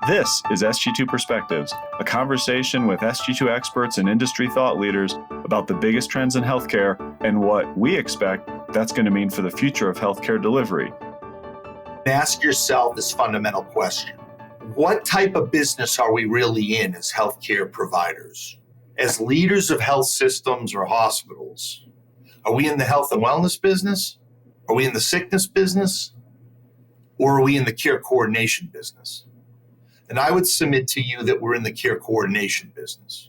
This is Sg2 Perspectives, a conversation with Sg2 experts and industry thought leaders about the biggest trends in healthcare and what we expect that's going to mean for the future of healthcare delivery. Ask yourself this fundamental question. What type of business are we really in as healthcare providers? As leaders of health systems or hospitals, are we in the health and wellness business? Are we in the sickness business? Or are we in the care coordination business? And I would submit to you that we're in the care coordination business.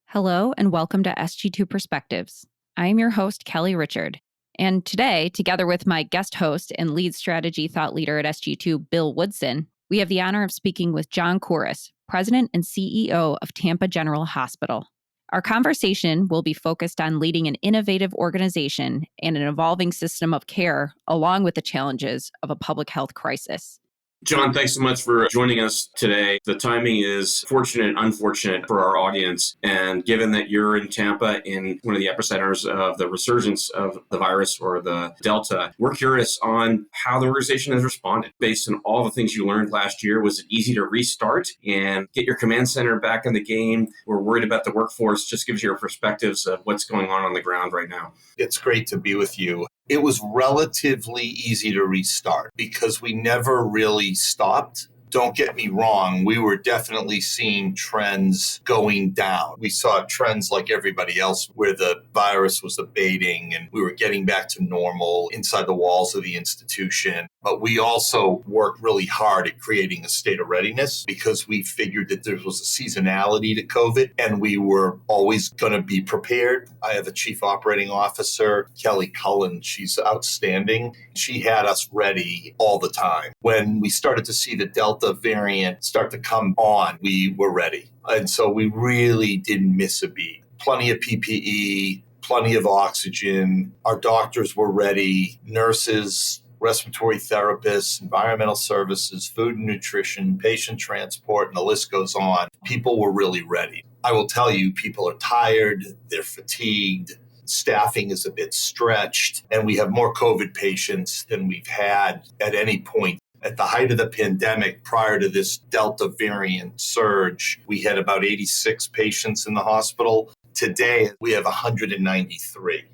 Hello, and welcome to Sg2 Perspectives. I am your host, Kelly Richard. And today, together with my guest host and lead strategy thought leader at Sg2, Bill Woodson, we have the honor of speaking with John Couris, President and CEO of Tampa General Hospital. Our conversation will be focused on leading an innovative organization and an evolving system of care, along with the challenges of a public health crisis. John, thanks so much for joining us today. The timing is fortunate and unfortunate for our audience. And given that you're in Tampa in one of the epicenters of the resurgence of the virus or the Delta, we're curious on how the organization has responded. Based on all the things you learned last year, was it easy to restart and get your command center back in the game? We're worried about the workforce. Just gives you your perspectives of what's going on the ground right now. It's great to be with you. It was relatively easy to restart because we never really stopped. Don't get me wrong, we were definitely seeing trends going down. We saw trends like everybody else where the virus was abating and we were getting back to normal inside the walls of the institution. But we also worked really hard at creating a state of readiness because we figured that there was a seasonality to COVID and we were always going to be prepared. I have a chief operating officer, Kelly Cullen. She's outstanding. She had us ready all the time. When we started to see the Delta variant start to come on, we were ready. And so we really didn't miss a beat. Plenty of PPE, plenty of oxygen. Our doctors were ready, nurses, respiratory therapists, environmental services, food and nutrition, patient transport, and the list goes on. People were really ready. I will tell you, people are tired, they're fatigued, staffing is a bit stretched, and we have more COVID patients than we've had at any point. At the height of the pandemic, prior to this Delta variant surge, we had about 86 patients in the hospital. Today, we have 193.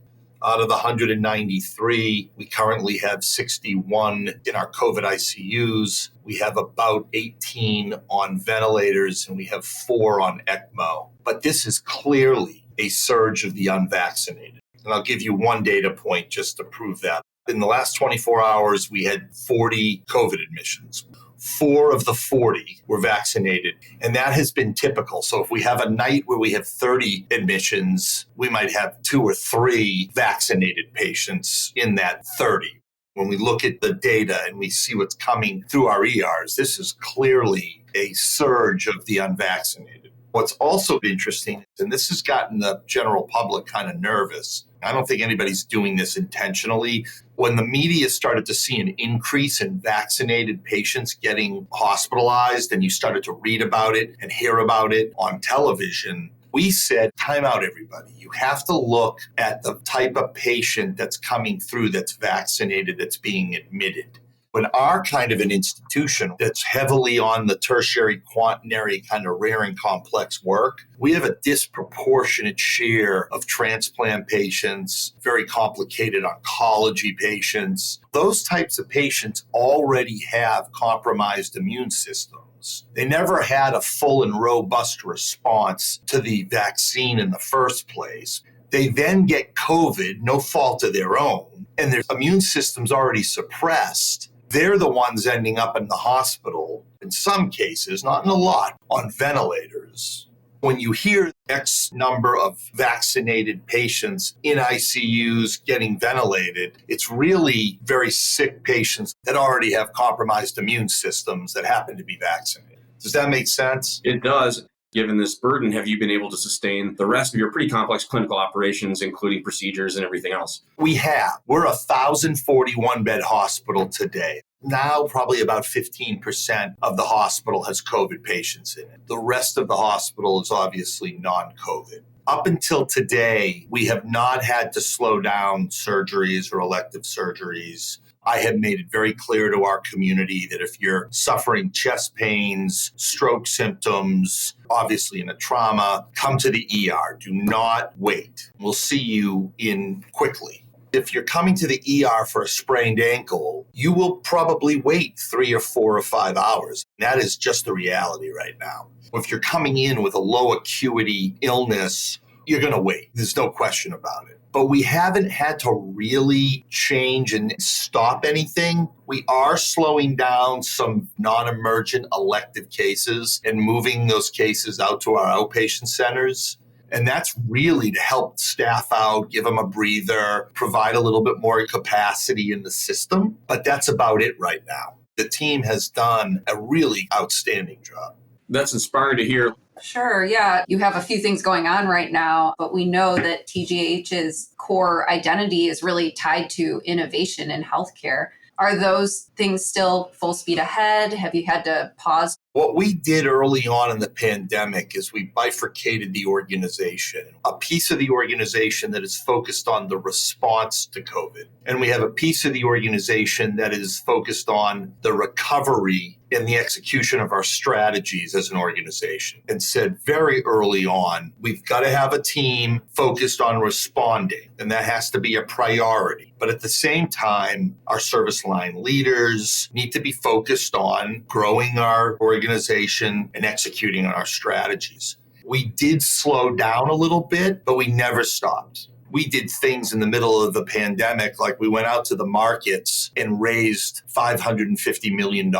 Out of the 193, we currently have 61 in our COVID ICUs. We have about 18 on ventilators, and we have 4 on ECMO. But this is clearly a surge of the unvaccinated. And I'll give you one data point just to prove that. In the last 24 hours, we had 40 COVID admissions. 4 of the 40 were vaccinated, and that has been typical. So if we have a night where we have 30 admissions, we might have 2 or 3 vaccinated patients in that 30. When we look at the data and we see what's coming through our ERs, this is clearly a surge of the unvaccinated. What's also interesting, and this has gotten the general public kind of nervous, I don't think anybody's doing this intentionally. When the media started to see an increase in vaccinated patients getting hospitalized and you started to read about it and hear about it on television, we said, time out, everybody. You have to look at the type of patient that's coming through that's vaccinated, that's being admitted. When our kind of an institution that's heavily on the tertiary, quaternary kind of rare and complex work, we have a disproportionate share of transplant patients, very complicated oncology patients. Those types of patients already have compromised immune systems. They never had a full and robust response to the vaccine in the first place. They then get COVID, no fault of their own, and their immune system's already suppressed. They're the ones ending up in the hospital, in some cases, not in a lot, on ventilators. When you hear X number of vaccinated patients in ICUs getting ventilated, it's really very sick patients that already have compromised immune systems that happen to be vaccinated. Does that make sense? It does. Given this burden, have you been able to sustain the rest of your pretty complex clinical operations, including procedures and everything else? We have. We're a 1,041-bed hospital today. Now, probably about 15% of the hospital has COVID patients in it. The rest of the hospital is obviously non-COVID. Up until today, we have not had to slow down surgeries or elective surgeries. I have made it very clear to our community that if you're suffering chest pains, stroke symptoms, obviously in a trauma, come to the ER. Do not wait. We'll see you in quickly. If you're coming to the ER for a sprained ankle, you will probably wait 3 or 4 or 5 hours. That is just the reality right now. If you're coming in with a low acuity illness, you're going to wait. There's no question about it. But we haven't had to really change and stop anything. We are slowing down some non-emergent elective cases and moving those cases out to our outpatient centers. And that's really to help staff out, give them a breather, provide a little bit more capacity in the system. But that's about it right now. The team has done a really outstanding job. That's inspiring to hear. Sure, yeah. You have a few things going on right now, but we know that TGH's core identity is really tied to innovation in healthcare. Are those things still full speed ahead? Have you had to pause? What we did early on in the pandemic is we bifurcated the organization. A piece of the organization that is focused on the response to COVID. And we have a piece of the organization that is focused on the recovery and the execution of our strategies as an organization. And said very early on, we've got to have a team focused on responding, and that has to be a priority. But at the same time, our service line leaders need to be focused on growing our organization and executing on our strategies. We did slow down a little bit, but we never stopped. We did things in the middle of the pandemic, like we went out to the markets and raised $550 million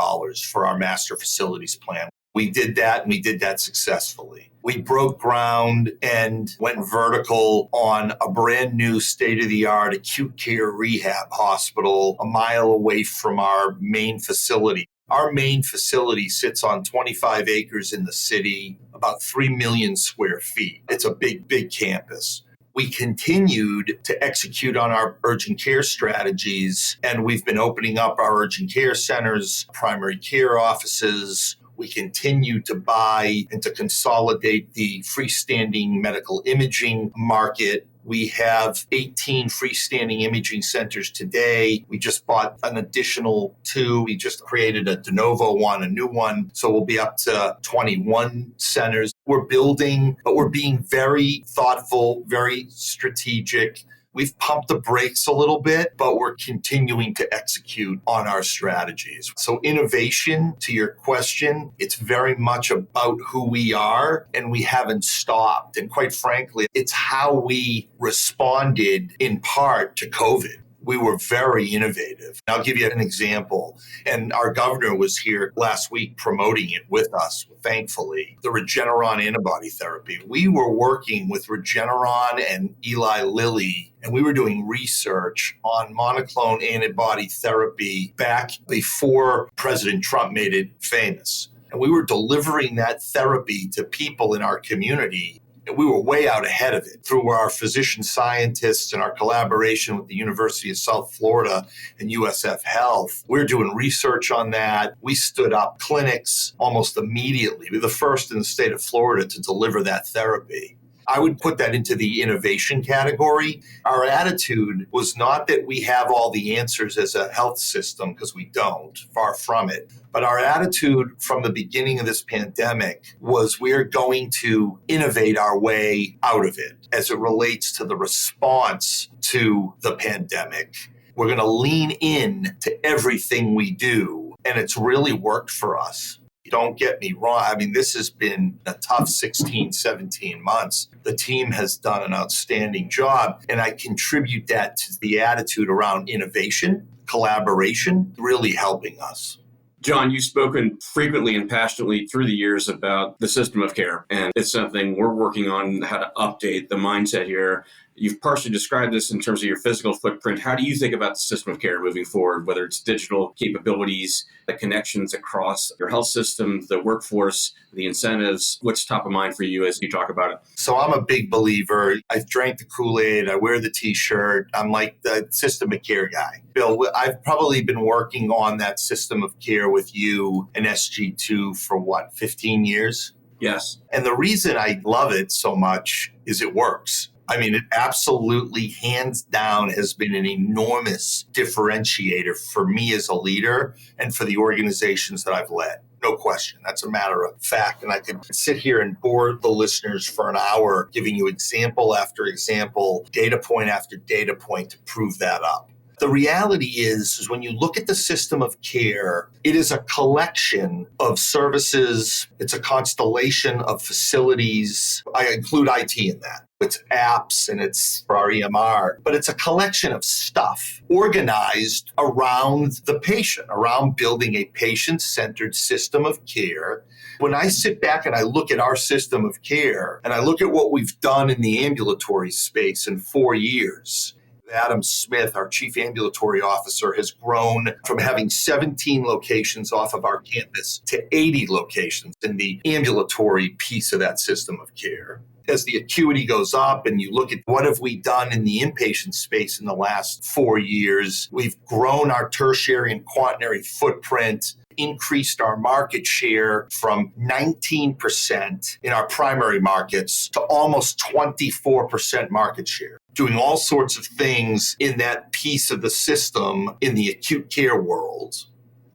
for our master facilities plan. We did that, and we did that successfully. We broke ground and went vertical on a brand new state-of-the-art acute care rehab hospital a mile away from our main facility. Our main facility sits on 25 acres in the city, about 3 million square feet. It's a big, big campus. We continued to execute on our urgent care strategies, and we've been opening up our urgent care centers, primary care offices. We continue to buy and to consolidate the freestanding medical imaging market. We have 18 freestanding imaging centers today. We just bought an additional 2. We just created a de novo one, a new one. So we'll be up to 21 centers. We're building, but we're being very thoughtful, very strategic. We've pumped the brakes a little bit, but we're continuing to execute on our strategies. So innovation, to your question, it's very much about who we are, and we haven't stopped. And quite frankly, it's how we responded in part to COVID. We were very innovative. I'll give you an example. And our governor was here last week promoting it with us, thankfully, the Regeneron antibody therapy. We were working with Regeneron and Eli Lilly, and we were doing research on monoclonal antibody therapy back before President Trump made it famous. And we were delivering that therapy to people in our community. And we were way out ahead of it through our physician scientists and our collaboration with the University of South Florida and USF Health. We're doing research on that. We stood up clinics almost immediately. We were the first in the state of Florida to deliver that therapy. I would put that into the innovation category. Our attitude was not that we have all the answers as a health system, because we don't, far from it. But our attitude from the beginning of this pandemic was we're going to innovate our way out of it as it relates to the response to the pandemic. We're going to lean in to everything we do, and it's really worked for us. Don't get me wrong. I mean, this has been a tough 16, 17 months. The team has done an outstanding job, and I contribute that to the attitude around innovation, collaboration, really helping us. John, you've spoken frequently and passionately through the years about the system of care, and it's something we're working on how to update the mindset here. You've partially described this in terms of your physical footprint. How do you think about the system of care moving forward, whether it's digital capabilities, the connections across your health system, the workforce, the incentives? What's top of mind for you as you talk about it? So I'm a big believer. I've drank the Kool-Aid. I wear the T-shirt. I'm like the system of care guy. Bill, I've probably been working on that system of care with you and Sg2 for 15 years? Yes. And the reason I love it so much is it works. I mean, it absolutely, hands down, has been an enormous differentiator for me as a leader and for the organizations that I've led. No question. That's a matter of fact. And I could sit here and bore the listeners for an hour, giving you example after example, data point after data point to prove that up. The reality is when you look at the system of care, it is a collection of services. It's a constellation of facilities. I include IT in that. It's apps and it's for our EMR, but it's a collection of stuff organized around the patient, around building a patient-centered system of care. When I sit back and I look at our system of care and I look at what we've done in the ambulatory space in 4 years, Adam Smith, our chief ambulatory officer, has grown from having 17 locations off of our campus to 80 locations in the ambulatory piece of that system of care. As the acuity goes up and you look at what have we done in the inpatient space in the last 4 years, we've grown our tertiary and quaternary footprint, increased our market share from 19% in our primary markets to almost 24% market share, doing all sorts of things in that piece of the system in the acute care world.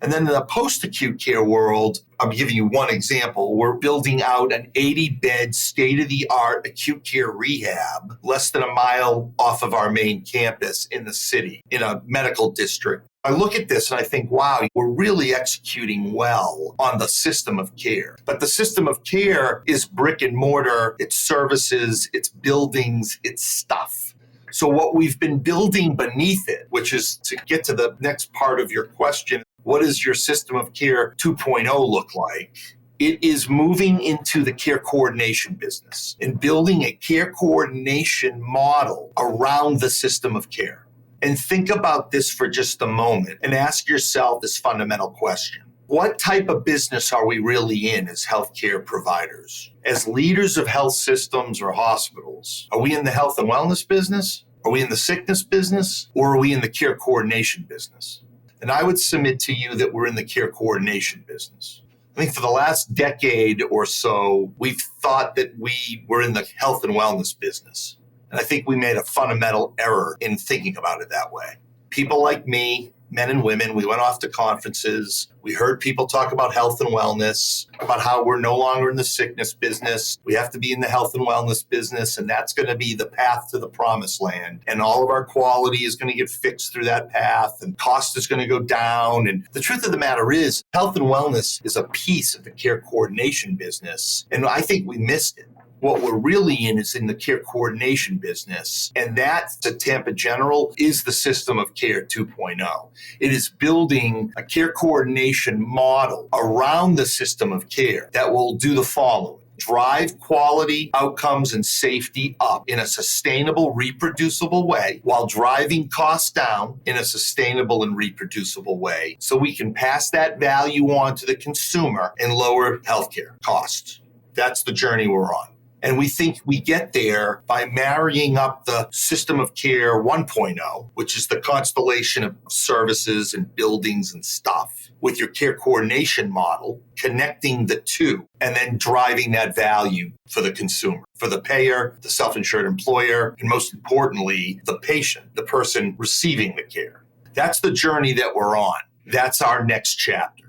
And then in the post-acute care world, I'm giving you one example. We're building out an 80-bed state-of-the-art acute care rehab less than a mile off of our main campus in the city, in a medical district. I look at this and I think, wow, we're really executing well on the system of care. But the system of care is brick and mortar, it's services, it's buildings, it's stuff. So what we've been building beneath it, which is to get to the next part of your question, what does your system of care 2.0 look like? It is moving into the care coordination business and building a care coordination model around the system of care. And think about this for just a moment and ask yourself this fundamental question. What type of business are we really in as healthcare providers? As leaders of health systems or hospitals, are we in the health and wellness business? Are we in the sickness business? Or are we in the care coordination business? And I would submit to you that we're in the care coordination business. I think for the last decade or so, we've thought that we were in the health and wellness business. And I think we made a fundamental error in thinking about it that way. People like me, men and women, we went off to conferences. We heard people talk about health and wellness, about how we're no longer in the sickness business. We have to be in the health and wellness business, and that's going to be the path to the promised land. And all of our quality is going to get fixed through that path, and cost is going to go down. And the truth of the matter is, health and wellness is a piece of the care coordination business, and I think we missed it. What we're really in is in the care coordination business. And that, at Tampa General, is the system of care 2.0. It is building a care coordination model around the system of care that will do the following. Drive quality, outcomes, and safety up in a sustainable, reproducible way while driving costs down in a sustainable and reproducible way so we can pass that value on to the consumer and lower healthcare costs. That's the journey we're on. And we think we get there by marrying up the system of care 1.0, which is the constellation of services and buildings and stuff, with your care coordination model, connecting the two, and then driving that value for the consumer, for the payer, the self-insured employer, and most importantly, the patient, the person receiving the care. That's the journey that we're on. That's our next chapter.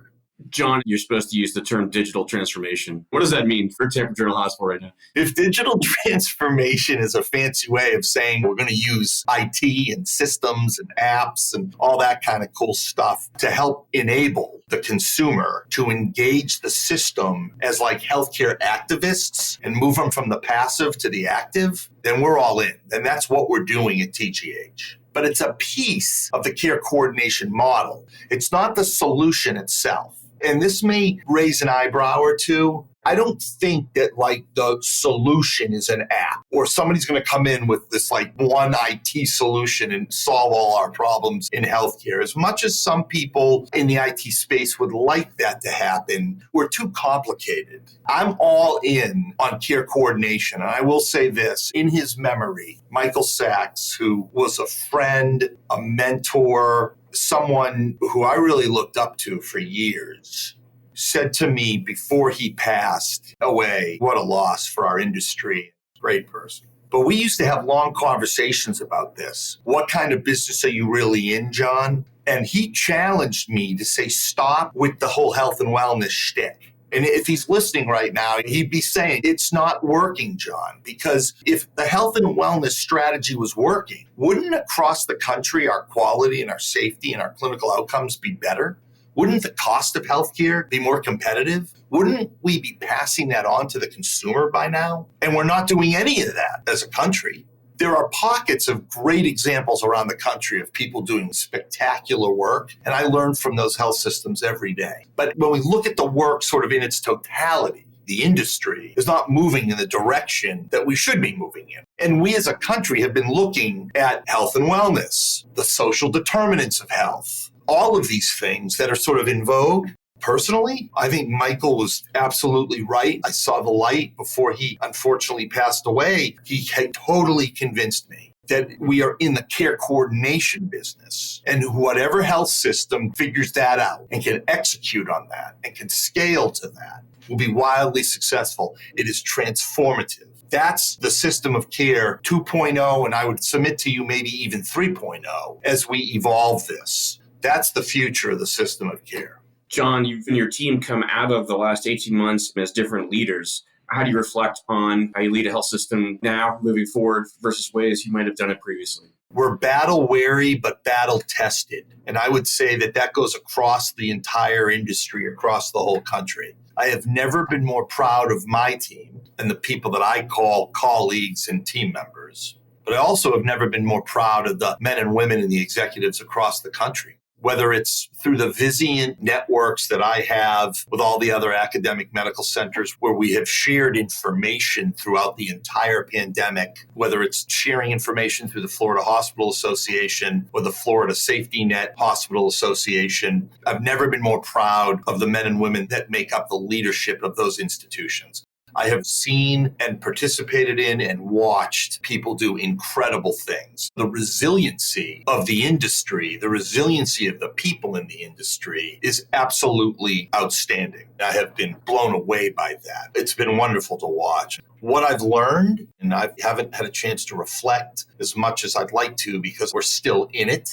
John, you're supposed to use the term digital transformation. What does that mean for Tampa General Hospital right now? If digital transformation is a fancy way of saying we're going to use IT and systems and apps and all that kind of cool stuff to help enable the consumer to engage the system as like healthcare activists and move them from the passive to the active, then we're all in. And that's what we're doing at TGH. But it's a piece of the care coordination model. It's not the solution itself. And this may raise an eyebrow or two. I don't think that like the solution is an app or somebody's going to come in with this like one IT solution and solve all our problems in healthcare. As much as some people in the IT space would like that to happen, we're too complicated. I'm all in on care coordination. And I will say this, in his memory, Michael Sachs, who was a friend, a mentor, someone who I really looked up to for years, said to me before he passed away, what a loss for our industry. Great person. But we used to have long conversations about this. What kind of business are you really in, John? And he challenged me to say, stop with the whole health and wellness shtick. And if he's listening right now, he'd be saying, it's not working, John, because if the health and wellness strategy was working, wouldn't across the country our quality and our safety and our clinical outcomes be better? Wouldn't the cost of healthcare be more competitive? Wouldn't we be passing that on to the consumer by now? And we're not doing any of that as a country. There are pockets of great examples around the country of people doing spectacular work, and I learn from those health systems every day. But when we look at the work sort of in its totality, the industry is not moving in the direction that we should be moving in. And we as a country have been looking at health and wellness, the social determinants of health, all of these things that are sort of in vogue. Personally, I think Michael was absolutely right. I saw the light before he unfortunately passed away. He had totally convinced me that we are in the care coordination business. And whatever health system figures that out and can execute on that and can scale to that will be wildly successful. It is transformative. That's the system of care 2.0, and I would submit to you maybe even 3.0 as we evolve this. That's the future of the system of care. John, you and your team come out of the last 18 months as different leaders. How do you reflect on how you lead a health system now, moving forward, versus ways you might have done it previously? We're battle weary, but battle tested. And I would say that that goes across the entire industry, across the whole country. I have never been more proud of my team and the people that I call colleagues and team members. But I also have never been more proud of the men and women and the executives across the country. Whether it's through the Vizient networks that I have with all the other academic medical centers where we have shared information throughout the entire pandemic, whether it's sharing information through the Florida Hospital Association or the Florida Safety Net Hospital Association, I've never been more proud of the men and women that make up the leadership of those institutions. I have seen and participated in and watched people do incredible things. The resiliency of the industry, the resiliency of the people in the industry is absolutely outstanding. I have been blown away by that. It's been wonderful to watch. What I've learned, and I haven't had a chance to reflect as much as I'd like to because we're still in it,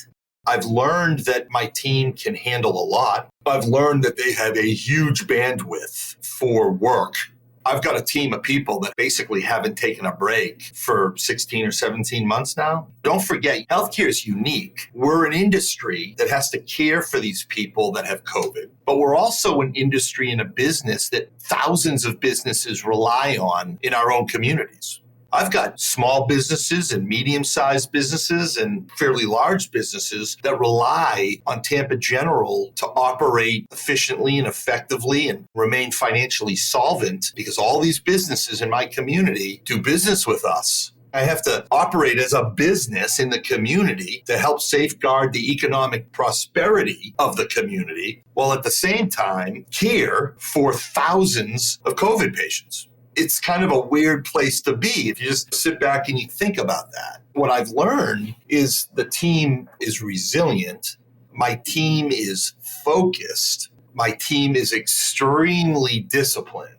I've learned that my team can handle a lot. I've learned that they have a huge bandwidth for work. I've got a team of people that basically haven't taken a break for 16 or 17 months now. Don't forget, healthcare is unique. We're an industry that has to care for these people that have COVID, but we're also an industry and a business that thousands of businesses rely on in our own communities. I've got small businesses and medium-sized businesses and fairly large businesses that rely on Tampa General to operate efficiently and effectively and remain financially solvent because all these businesses in my community do business with us. I have to operate as a business in the community to help safeguard the economic prosperity of the community, while at the same time care for thousands of COVID patients. It's kind of a weird place to be if you just sit back and you think about that. What I've learned is the team is resilient. My team is focused. My team is extremely disciplined.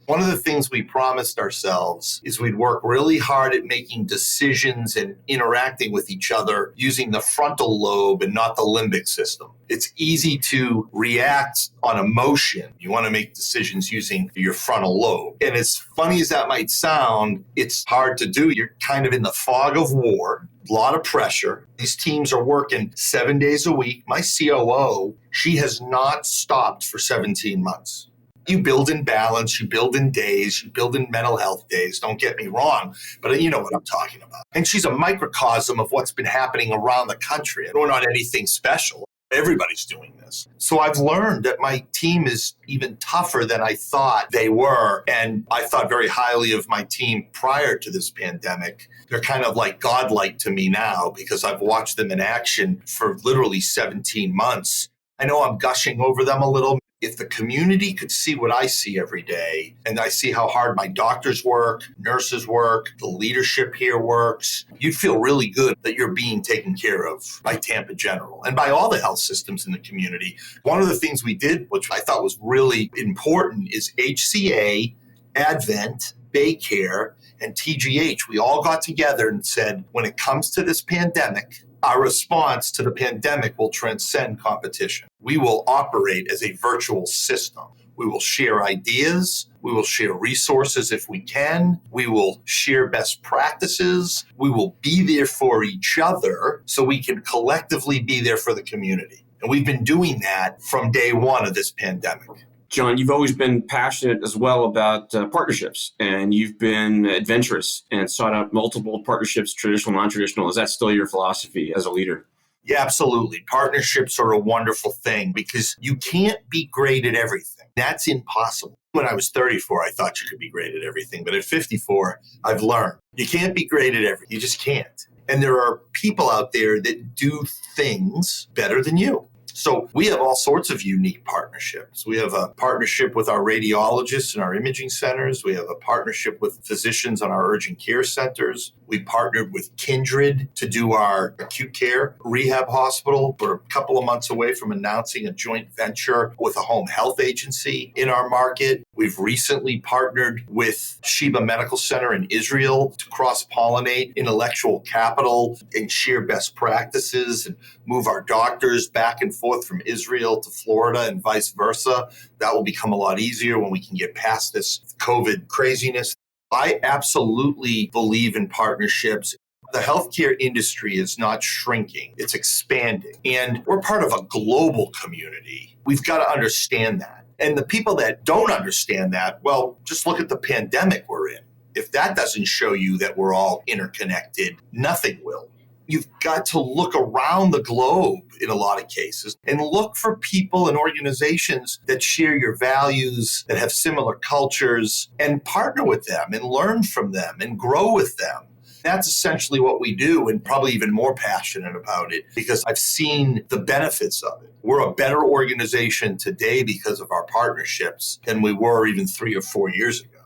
One of the things we promised ourselves is we'd work really hard at making decisions and interacting with each other using the frontal lobe and not the limbic system. It's easy to react on emotion. You want to make decisions using your frontal lobe. And as funny as that might sound, it's hard to do. You're kind of in the fog of war, a lot of pressure. These teams are working 7 days a week. My COO, she has not stopped for 17 months. You build in balance, you build in days, you build in mental health days. Don't get me wrong, but you know what I'm talking about. And she's a microcosm of what's been happening around the country. We're not anything special. Everybody's doing this. So I've learned that my team is even tougher than I thought they were. And I thought very highly of my team prior to this pandemic. They're kind of like godlike to me now because I've watched them in action for literally 17 months. I know I'm gushing over them a little. If the community could see what I see every day, and I see how hard my doctors work, nurses work, the leadership here works, you'd feel really good that you're being taken care of by Tampa General and by all the health systems in the community. One of the things we did, which I thought was really important, is HCA, Advent, Baycare and TGH, we all got together and said, when it comes to this pandemic, our response to the pandemic will transcend competition. We will operate as a virtual system. We will share ideas. We will share resources if we can. We will share best practices. We will be there for each other so we can collectively be there for the community. And we've been doing that from day one of this pandemic. John, you've always been passionate as well about partnerships, and you've been adventurous and sought out multiple partnerships, traditional, non-traditional. Is that still your philosophy as a leader? Yeah, absolutely. Partnerships are a wonderful thing because you can't be great at everything. That's impossible. When I was 34, I thought you could be great at everything. But at 54, I've learned you can't be great at everything. You just can't. And there are people out there that do things better than you. So we have all sorts of unique partnerships. We have a partnership with our radiologists in our imaging centers. We have a partnership with physicians on our urgent care centers. We partnered with Kindred to do our acute care rehab hospital. We're a couple of months away from announcing a joint venture with a home health agency in our market. We've recently partnered with Sheba Medical Center in Israel to cross-pollinate intellectual capital and share best practices and move our doctors back and forth from Israel to Florida and vice versa. That will become a lot easier when we can get past this COVID craziness. I absolutely believe in partnerships. The healthcare industry is not shrinking, it's expanding. And we're part of a global community. We've got to understand that. And the people that don't understand that, well, just look at the pandemic we're in. If that doesn't show you that we're all interconnected, nothing will. You've got to look around the globe in a lot of cases and look for people and organizations that share your values, that have similar cultures, and partner with them and learn from them and grow with them. That's essentially what we do, and probably even more passionate about it because I've seen the benefits of it. We're a better organization today because of our partnerships than we were even 3 or 4 years ago.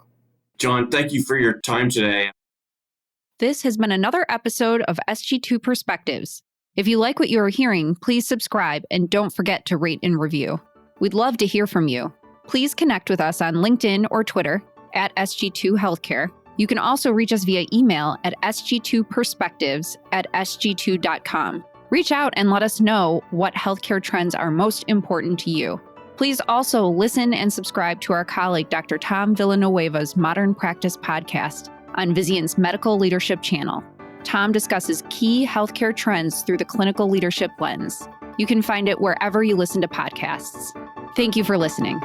John, thank you for your time today. This has been another episode of Sg2 Perspectives. If you like what you are hearing, please subscribe and don't forget to rate and review. We'd love to hear from you. Please connect with us on LinkedIn or Twitter at SG2 Healthcare. You can also reach us via email at sg2perspectives@sg2.com. Reach out and let us know what healthcare trends are most important to you. Please also listen and subscribe to our colleague Dr. Tom Villanueva's Modern Practice podcast on Vizient's Medical Leadership channel. Tom discusses key healthcare trends through the clinical leadership lens. You can find it wherever you listen to podcasts. Thank you for listening.